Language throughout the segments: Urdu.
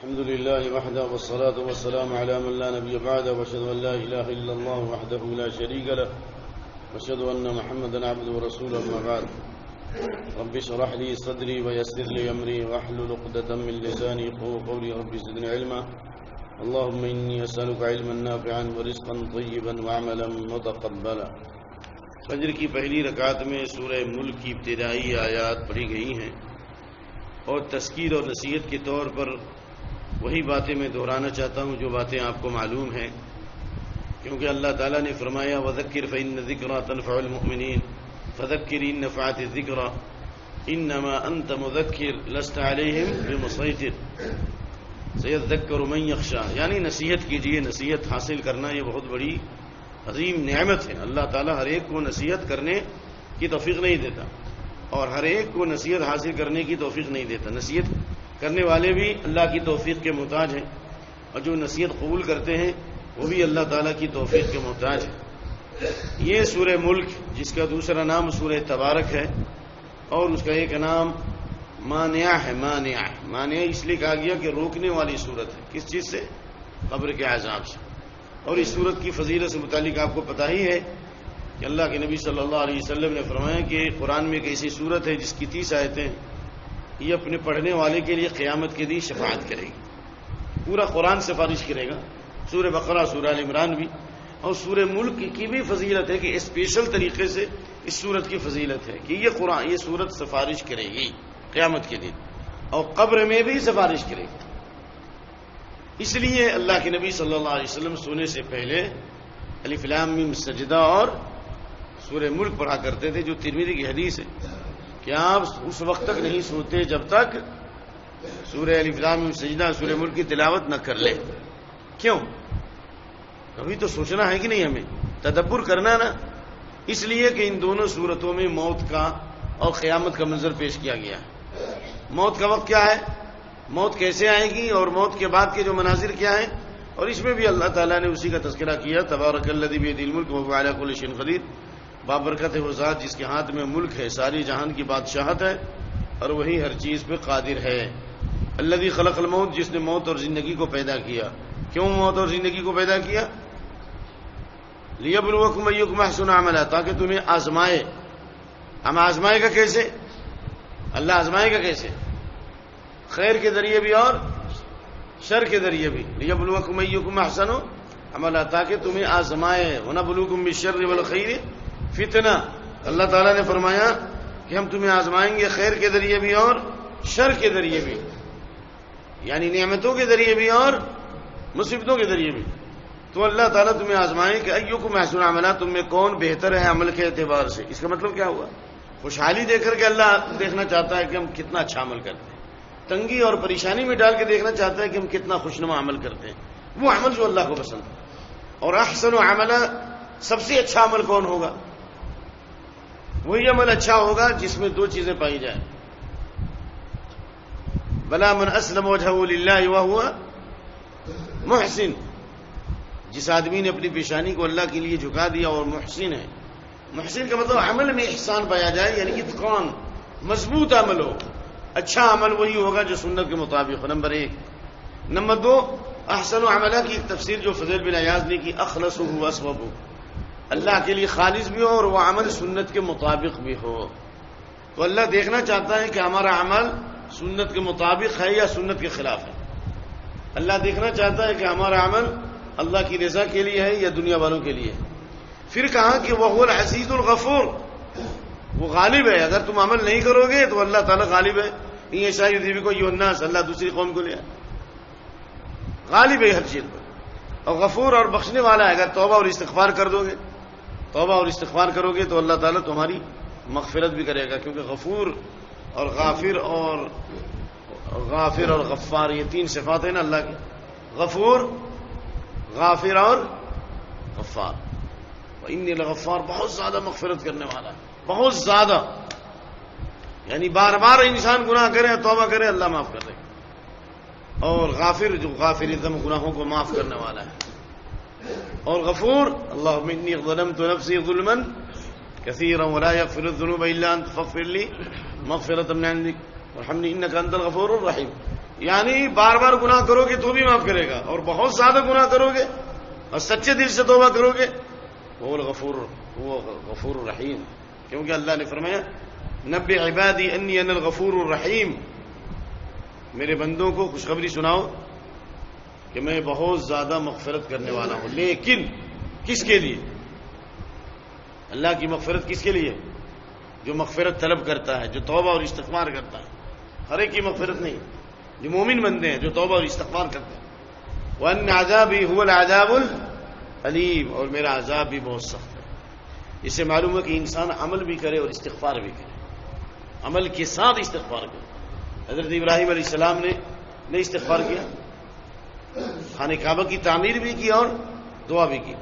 الحمد لله وحده والصلاة والسلام على من لا نبي بعده واشهد أن لا إله إلا الله وحده لا شريك له واشهد أن محمدا عبده ورسوله أما بعد رب اشرح لي صدري ويسر لي أمري واحلل عقدة من لساني يفقهوا قولي رب زدني علما اللهم إني أسألك علما نافعا ورزقا طيبا وعملا متقبلا۔ فجر کی پہلی رکعت میں سورہ ملک کی ابتدائی آیات پڑھی گئی ہیں اور تذکیر اور نصیحت کے طور پر وہی باتیں میں دہرانا چاہتا ہوں جو باتیں آپ کو معلوم ہیں، کیونکہ اللہ تعالیٰ نے فرمایا وَذَكِّرْ فَإِنَّ الذِّكْرَىٰ تَنفَعُ الْمُؤْمِنِينَ فَذَكِّرْ إِن نَّفَعَتِ الذِّكْرَىٰ إِنَّمَا أَنتَ مُذَكِّرٌ لَّسْتَ عَلَيْهِم بِمُسَيْطِرٍ سَيَذَّكَّرُ مَن يَخْشَىٰ، یعنی نصیحت کیجیے۔ نصیحت حاصل کرنا یہ بہت بڑی عظیم نعمت ہے۔ اللہ تعالیٰ ہر ایک کو نصیحت کرنے کی توفیق نہیں دیتا اور ہر ایک کو نصیحت حاصل کرنے کی توفیق نہیں دیتا۔ نصیحت کرنے والے بھی اللہ کی توفیق کے محتاج ہیں اور جو نصیحت قبول کرتے ہیں وہ بھی اللہ تعالیٰ کی توفیق کے محتاج ہیں۔ یہ سورہ ملک، جس کا دوسرا نام سورہ تبارک ہے اور اس کا ایک نام مانع ہے۔ مانع اس لیے کہا گیا کہ روکنے والی صورت ہے۔ کس چیز سے؟ قبر کے عذاب سے۔ اور اس صورت کی فضیلت سے متعلق آپ کو پتہ ہی ہے کہ اللہ کے نبی صلی اللہ علیہ وسلم نے فرمایا کہ قرآن میں ایک ایسی صورت ہے جس کی 30 آیتیں یہ اپنے پڑھنے والے کے لیے قیامت کے دن شفاعت کرے گی۔ پورا قرآن سفارش کرے گا، سورہ بقرہ، سورہ آل عمران بھی، اور سورہ ملک کی بھی فضیلت ہے کہ اسپیشل طریقے سے اس صورت کی فضیلت ہے کہ یہ صورت سفارش کرے گی قیامت کے دن اور قبر میں بھی سفارش کرے گی۔ اس لیے اللہ کے نبی صلی اللہ علیہ وسلم سونے سے پہلے الف لام میم سجدہ اور سورہ ملک پڑھا کرتے تھے، جو ترمذی کی حدیث ہے کہ آپ اس وقت تک نہیں سوتے جب تک سورہ الف لام میم سجدہ سورہ ملک کی تلاوت نہ کر لیں۔ کیوں؟ کبھی تو سوچنا ہے کہ نہیں، ہمیں تدبر کرنا نا۔ اس لیے کہ ان دونوں صورتوں میں موت کا اور قیامت کا منظر پیش کیا گیا ہے۔ موت کا وقت کیا ہے، موت کیسے آئے گی اور موت کے بعد کے جو مناظر کیا ہیں، اور اس میں بھی اللہ تعالیٰ نے اسی کا تذکرہ کیا۔ تبارک الذی بیدہ الملک وہو علی کل شیء قدیر، بابرکت ہے وہ ذات جس کے ہاتھ میں ملک ہے، ساری جہان کی بادشاہت ہے اور وہی ہر چیز پہ قادر ہے۔ الذی خلق الموت، جس نے موت اور زندگی کو پیدا کیا۔ کیوں موت اور زندگی کو پیدا کیا؟ لیبلوکم ایکم احسن عملا، تاکہ تمہیں آزمائے۔ ہم آزمائے گا کیسے؟ اللہ آزمائے گا کیسے؟ خیر کے ذریعے بھی اور شر کے ذریعے بھی۔ لیبلوکم ایکم احسن عملا، تاکہ تمہیں آزمائے۔ ونبلوکم بالشر والخیر فتنہ، اللہ تعالیٰ نے فرمایا کہ ہم تمہیں آزمائیں گے خیر کے ذریعے بھی اور شر کے ذریعے بھی، یعنی نعمتوں کے ذریعے بھی اور مصیبتوں کے ذریعے بھی۔ تو اللہ تعالیٰ تمہیں آزمائیں کہ ایکم احسن عملا، تم میں کون بہتر ہے عمل کے اعتبار سے۔ اس کا مطلب کیا ہوا؟ خوشحالی دے کر کے اللہ دیکھنا چاہتا ہے کہ ہم کتنا اچھا عمل کرتے ہیں، تنگی اور پریشانی میں ڈال کے دیکھنا چاہتا ہے کہ ہم کتنا خوشنما عمل کرتے ہیں، وہ عمل جو اللہ کو پسند ہے۔ اور احسن عملا، سب سے اچھا عمل کون ہوگا؟ وہی عمل اچھا ہوگا جس میں دو چیزیں پائی جائیں۔ بلا من اسلم وجهه للہ وهو محسن، جس آدمی نے اپنی پیشانی کو اللہ کے لیے جھکا دیا اور محسن ہے۔ محسن کا مطلب عمل میں احسان پایا جائے، یعنی اتقان، مضبوط عمل ہو۔ اچھا عمل وہی ہوگا جو سنت کے مطابق ہو، نمبر 1۔ نمبر 2، احسن عملہ کی ایک تفسیر جو فضیل بن عیاض نے کی، اخلصہ واصوبہ، اللہ کے لیے خالص بھی ہو اور وہ عمل سنت کے مطابق بھی ہو۔ تو اللہ دیکھنا چاہتا ہے کہ ہمارا عمل سنت کے مطابق ہے یا سنت کے خلاف ہے۔ اللہ دیکھنا چاہتا ہے کہ ہمارا عمل اللہ کی رضا کے لیے ہے یا دنیا والوں کے لیے ہے۔ پھر کہا کہ وہ العزیز الغفور، وہ غالب ہے۔ اگر تم عمل نہیں کرو گے تو اللہ تعالیٰ غالب ہے۔ یہ شاید دیوی کو یہ الناس، اللہ دوسری قوم کو لے غالب ہے ہر چیز پر، اور غفور اور بخشنے والا ہے۔ اگر توبہ اور استغفار کر دو گے، توبہ اور استغفار کرو گے تو اللہ تعالیٰ تمہاری مغفرت بھی کرے گا، کیونکہ غفور اور غافر اور غفار یہ 3 صفات ہیں نا اللہ کی، غفور، غافر اور غفار۔ وَإِنِّي لَغَفَّارٌ، بہت زیادہ مغفرت کرنے والا ہے، بہت زیادہ، یعنی بار بار انسان گناہ کرے توبہ کرے اللہ معاف کر دے گا۔ اور غافر، جو غافر ذنب، گناہوں کو معاف کرنے والا ہے۔ اور غفور، اللہم انی ظلمت نفسی ظلما کثیرا ولا یغفر الذنوب الا انت فاغفر لی مغفرۃ من عندک وارحمنی انک انت الغفور الرحیم۔ یعنی بار بار گناہ کرو گے تو بھی معاف کرے گا، اور بہت زیادہ گناہ کرو گے اور سچے دل سے توبہ کرو گے وہ غفور الرحیم، کیونکہ اللہ نے فرمایا نبئ عبادی انی انا الغفور الرحیم، میرے بندوں کو خوشخبری سناؤ کہ میں بہت زیادہ مغفرت کرنے والا ہوں، لیکن کس کے لیے؟ اللہ کی مغفرت کس کے لیے؟ جو مغفرت طلب کرتا ہے، جو توبہ اور استغفار کرتا ہے، ہر ایک کی مغفرت نہیں، جو مومن بندے ہیں جو توبہ اور استغفار کرتے ہیں۔ وَأَنَّ عَذَابِي هُوَ الْعَذَابُ الْأَلِيمُ، اور میرا عذاب بھی بہت سخت ہے۔ اس سے معلوم ہے کہ انسان عمل بھی کرے اور استغفار بھی کرے، عمل کے ساتھ استغفار کرے۔ حضرت ابراہیم علیہ السلام نے استغفار کیا، خانہ کعبہ کی تعمیر بھی کی اور دعا بھی کی،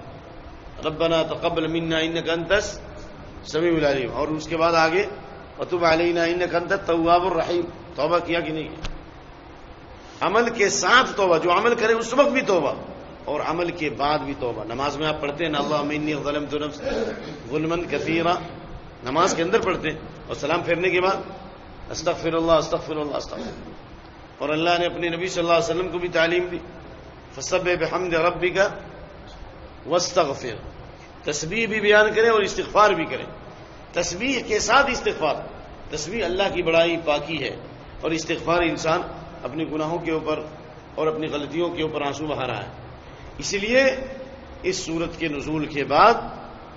ربنا تقبل منا انک انت السمیع العلیم، اور اس کے بعد آگے وتب علینا انک انت التواب الرحیم، توبہ کیا کہ نہیں؟ عمل کے ساتھ توبہ، جو عمل کرے اس وقت بھی توبہ اور عمل کے بعد بھی توبہ۔ نماز میں آپ پڑھتے ہیں اللہم انی ظلمت نفسی ظلما کثیرا، نماز کے اندر پڑھتے ہیں، اور سلام پھیرنے کے بعد استغفر اللہ استغفر اللہ استغفر اللہ، اور اللہ نے اپنے نبی صلی اللہ علیہ وسلم کو بھی تعلیم دی فسبح بحمد ربک واستغفر، تسبیح بھی بیان کرے اور استغفار بھی کرے، تسبیح کے ساتھ استغفار۔ تسبیح اللہ کی بڑائی پاکی ہے، اور استغفار انسان اپنے گناہوں کے اوپر اور اپنی غلطیوں کے اوپر آنسو بہا رہا ہے۔ اسی لیے اس سورت کے نزول کے بعد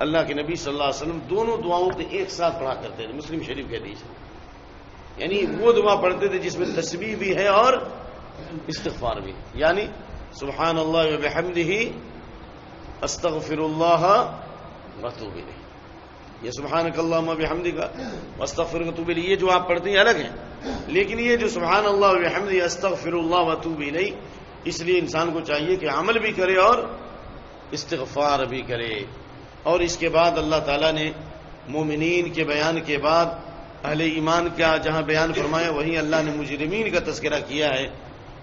اللہ کے نبی صلی اللہ علیہ وسلم دونوں دعاؤں کو ایک ساتھ پڑھا کرتے تھے، مسلم شریف کے حدیث ہے، یعنی وہ دعا پڑھتے تھے جس میں تسبیح بھی ہے اور استغفار بھی، یعنی سبحان اللہ وبحمدہ استغفر اللہ واتوب الیہ، یہ سبحانک اللہم وبحمدک واستغفرک واتوب الیہ، یہ جو آپ پڑھتے ہیں الگ ہیں، لیکن یہ جو سبحان اللہ وبحمدہ استغفر اللہ واتوب الیہ، اس لیے انسان کو چاہیے کہ عمل بھی کرے اور استغفار بھی کرے۔ اور اس کے بعد اللہ تعالیٰ نے مومنین کے بیان کے بعد اہل ایمان کا جہاں بیان فرمایا، وہیں اللہ نے مجرمین کا تذکرہ کیا ہے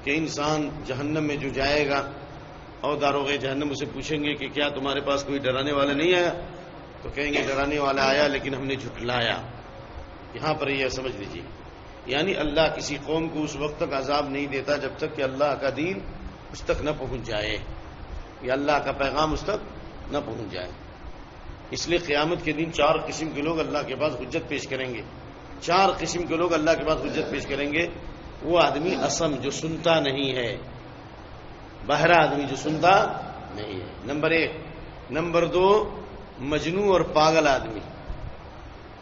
کہ انسان جہنم میں جو جائے گا اور داروغ جہنم اسے پوچھیں گے کہ کیا تمہارے پاس کوئی ڈرانے والا نہیں آیا؟ تو کہیں گے ڈرانے والا آیا لیکن ہم نے جھٹلایا۔ یہاں پر یہ سمجھ لیجیے، یعنی اللہ کسی قوم کو اس وقت تک عذاب نہیں دیتا جب تک کہ اللہ کا دین اس تک نہ پہنچ جائے، یا اللہ کا پیغام اس تک نہ پہنچ جائے۔ اس لیے قیامت کے دن 4 قسم کے لوگ اللہ کے پاس حجت پیش کریں گے، 4 قسم کے لوگ اللہ کے پاس حجت پیش کریں گے۔ وہ آدمی اصم جو سنتا نہیں ہے، بہرا آدمی جو سنتا نہیں ہے، نمبر 1۔ نمبر 2 مجنون اور پاگل آدمی،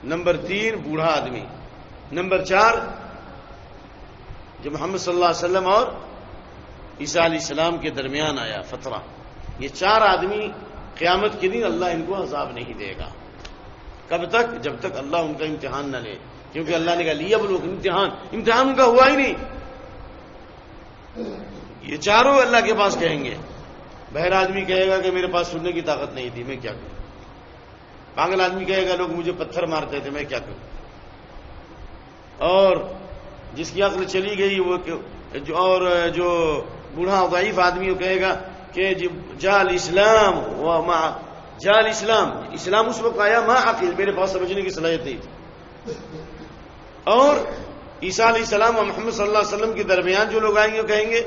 نمبر 3 بوڑھا آدمی، نمبر 4 جو محمد صلی اللہ علیہ وسلم اور عیسیٰ علیہ السلام کے درمیان آیا فترہ۔ یہ 4 آدمی قیامت کے دن اللہ ان کو عذاب نہیں دے گا۔ کب تک؟ جب تک اللہ ان کا امتحان نہ لے، کیونکہ اللہ نے کہا لیبلوکم، امتحان ان کا ہوا ہی نہیں۔ یہ چاروں اللہ کے پاس کہیں گے۔ بہرا آدمی کہے گا کہ میرے پاس سننے کی طاقت نہیں تھی، میں کیا کروں؟ پاگل آدمی کہے گا لوگ مجھے پتھر مارتے تھے، میں کیا کروں؟ اور جس کی عقل چلی گئی وہ اور جو بوڑھا ضعیف آدمی وہ کہے گا کہ جال اسلام جال اسلام اس وقت آیا ما عقل، میرے پاس سمجھنے کی صلاحیت نہیں تھی۔ اور عیسیٰ علیہ السلام اور محمد صلی اللہ علیہ وسلم کے درمیان جو لوگ آئیں گے وہ کہیں گے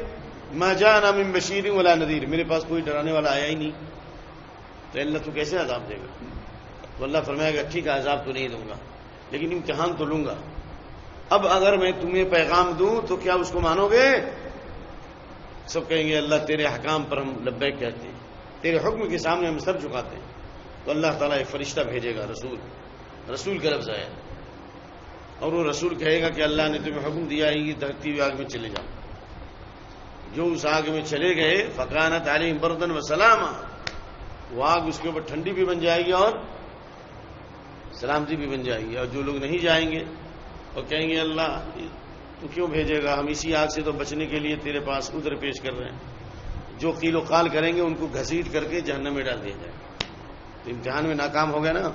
ما جاءنا من بشیر ولا نذیر، میرے پاس کوئی ڈرانے والا آیا ہی نہیں، تو اللہ تو کیسے عذاب دے گا؟ تو اللہ فرمائے گا ٹھیک ہے عذاب تو نہیں دوں گا لیکن امتحان تو لوں گا۔ اب اگر میں تمہیں پیغام دوں تو کیا اس کو مانو گے؟ سب کہیں گے اللہ تیرے حکام پر ہم لبیک کہتے ہیں، تیرے حکم کے سامنے ہم سر جھکاتے ہیں۔ تو اللہ تعالیٰ ایک فرشتہ بھیجے گا، رسول کا لفظ ہے، اور وہ رسول کہے گا کہ اللہ نے تمہیں حکم دیا ہے کہ دھکتی ہوئی آگ میں چلے جاؤ۔ جو اس آگ میں چلے گئے فکانت علیہم بردا وسلاما، وہ آگ اس کے اوپر ٹھنڈی بھی بن جائے گی اور سلامتی بھی بن جائے گی۔ اور جو لوگ نہیں جائیں گے اور کہیں گے اللہ تو کیوں بھیجے گا، ہم اسی آگ سے تو بچنے کے لیے تیرے پاس عذر پیش کر رہے ہیں۔ جو قیل و قال کریں گے ان کو گھسیٹ کر کے جہنم میں ڈال دیا جائے، تو امتحان میں ناکام ہو گیا نا۔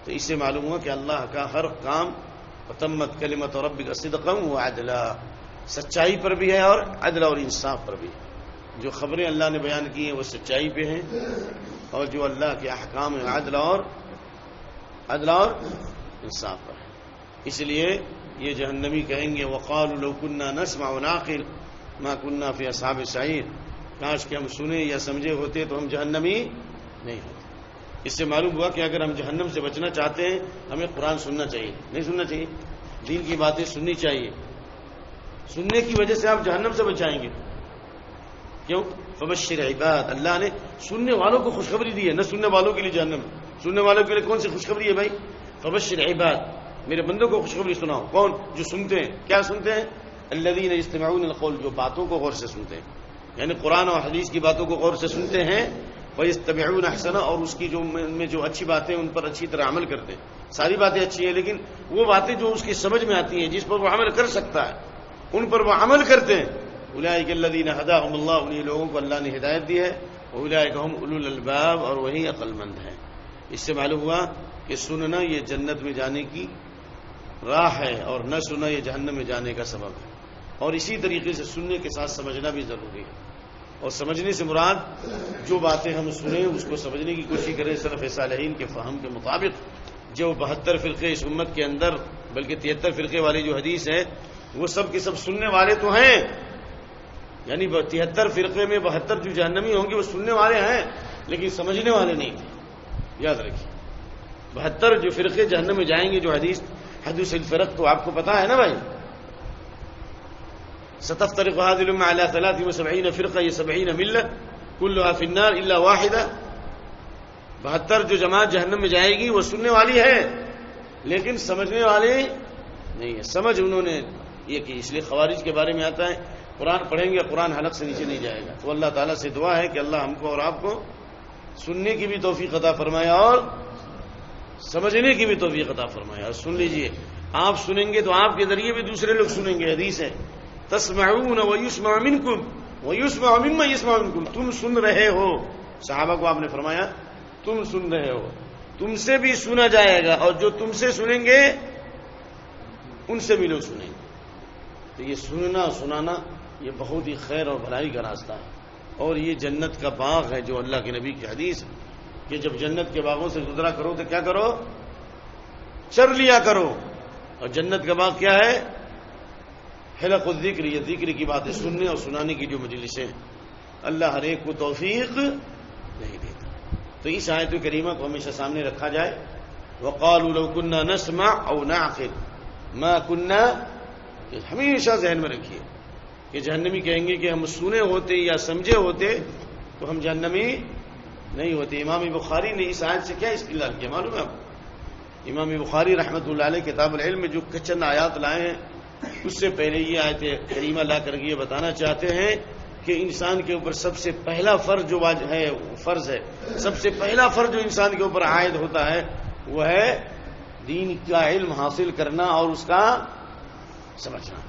تو اس سے معلوم ہوا کہ اللہ کا ہر کام وتمت کلمۃ ربک صدقا وعدلا، سچائی پر بھی ہے اور عدل اور انصاف پر بھی۔ جو خبریں اللہ نے بیان کی ہیں وہ سچائی پہ ہیں، اور جو اللہ کے احکام ہیں عدل اور انصاف پر ہے۔ اس لیے یہ جہنمی کہیں گے وقالوا لو كنا نسمع ونعقل ما كنا في اصحاب السعير، کاش کہ ہم سنے یا سمجھے ہوتے تو ہم جہنمی نہیں ہوتے۔ اس سے معلوم ہوا کہ اگر ہم جہنم سے بچنا چاہتے ہیں ہمیں قرآن سننا چاہیے، نہیں سننا چاہیے، دین کی باتیں سننی چاہیے، سننے کی وجہ سے آپ جہنم سے بچائیں گے۔ کیوں؟ فبشر عباد، اللہ نے سننے والوں کو خوشخبری دی ہے، نہ سننے والوں کے لیے جہنم، سننے والوں کے لیے کون سی خوشخبری ہے بھائی؟ فبشر عباد، میرے بندوں کو خوشخبری سناؤ۔ کون؟ جو سنتے ہیں۔ کیا سنتے ہیں؟ الذین یستمعون القول، جو باتوں کو غور سے سنتے ہیں، یعنی قرآن اور حدیث کی باتوں کو غور سے سنتے ہیں، ویتبعون احسنہ، اور اس کی جو میں جو اچھی باتیں ان پر اچھی طرح عمل کرتے ہیں۔ ساری باتیں اچھی ہیں لیکن وہ باتیں جو اس کی سمجھ میں آتی ہیں، جس پر وہ عمل کر سکتا ہے، ان پر وہ عمل کرتے ہیں۔ اولئک الذین ھداھم اللہ، انہی لوگوں کو اللہ نے ہدایت دی ہے۔ اولئک ھم اولو الالباب، اور وہی عقل مند ہیں۔ اس سے معلوم ہوا کہ سننا یہ جنت میں جانے کی راہ ہے، اور نہ سننا یہ جہنم میں جانے کا سبب ہے۔ اور اسی طریقے سے سننے کے ساتھ سمجھنا بھی ضروری ہے، اور سمجھنے سے مراد جو باتیں ہم سنیں اس کو سمجھنے کی کوشش کریں سلف صالحین کے فہم کے مطابق۔ جو 72 فرقے اس امت کے اندر، بلکہ 73 فرقے والی جو حدیث ہے وہ سب کے سب سننے والے تو ہیں، یعنی 73 فرقے میں 72 جو جہنمی ہوں گے وہ سننے والے ہیں لیکن سمجھنے والے نہیں تھے، یاد رکھیے۔ 72 جو فرقے جہنم میں جائیں گے، جو حدیث الفرق تو آپ کو پتا ہے نا بھائی، ستفترق هذه الامه على 73 فرقه، یہ 70 ملت، كلها في النار الا واحده۔ 72 جو جماعت جہنم میں جائے گی وہ سننے والی ہے لیکن سمجھنے والے نہیں ہے۔ سمجھ انہوں نے یہ کی، اس لیے خوارج کے بارے میں آتا ہے قرآن پڑھیں گے قرآن حلق سے نیچے نہیں جائے گا۔ تو اللہ تعالیٰ سے دعا ہے کہ اللہ ہم کو اور آپ کو سننے کی بھی توفیق عطا فرمائے اور سمجھنے کی بھی توفیق عطا فرمائے۔ اور سن لیجئے، آپ سنیں گے تو آپ کے ذریعے بھی دوسرے لوگ سنیں گے۔ حدیث ہے تسمعون ویسمع منکم ویسمع ممن یسمع منکم، تم سن رہے ہو، صحابہ کو آپ نے فرمایا تم سن رہے ہو، تم سے بھی سنا جائے گا، اور جو تم سے سنیں گے ان سے بھی لوگ سنیں گے۔ تو یہ سننا سنانا یہ بہت ہی خیر اور بھلائی کا راستہ ہے، اور یہ جنت کا باغ ہے جو اللہ کے نبی کی حدیث ہے کہ جب جنت کے باغوں سے گزرا کرو تو کیا کرو؟ چر لیا کرو۔ اور جنت کا باغ کیا ہے؟ حلق الذکر، یہ ذکر کی باتیں سننے اور سنانے کی جو مجلسیں، اللہ ہر ایک کو توفیق نہیں دیتا۔ تو اس آیت کریمہ کو ہمیشہ سامنے رکھا جائے۔ وقالوا لو كنا نسمع او نعقل ما كنا، ہمیشہ ذہن میں رکھیے کہ جہنمی کہیں گے کہ ہم سنے ہوتے یا سمجھے ہوتے تو ہم جہنمی نہیں ہوتے۔ امام بخاری نے اس آیت سے کیا استدلال کیا معلوم ہے آپ کو؟ امام بخاری رحمۃ اللہ علیہ کتاب العلم میں جو چند آیات لائے ہیں اس سے پہلے یہ آیت کریمہ لا کر کے یہ بتانا چاہتے ہیں کہ انسان کے اوپر سب سے پہلا فرض جو ہے سب سے پہلا فرض جو انسان کے اوپر عائد ہوتا ہے وہ ہے دین کا علم حاصل کرنا اور اس کا سمجھنا،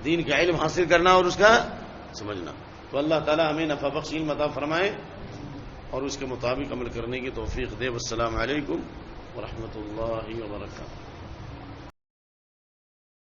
دین کا علم حاصل کرنا اور اس کا سمجھنا۔ تو اللہ تعالی ہمیں نفع بخش علم عطا فرمائے اور اس کے مطابق عمل کرنے کی توفیق دے۔ والسلام علیکم ورحمۃ اللہ وبرکاتہ۔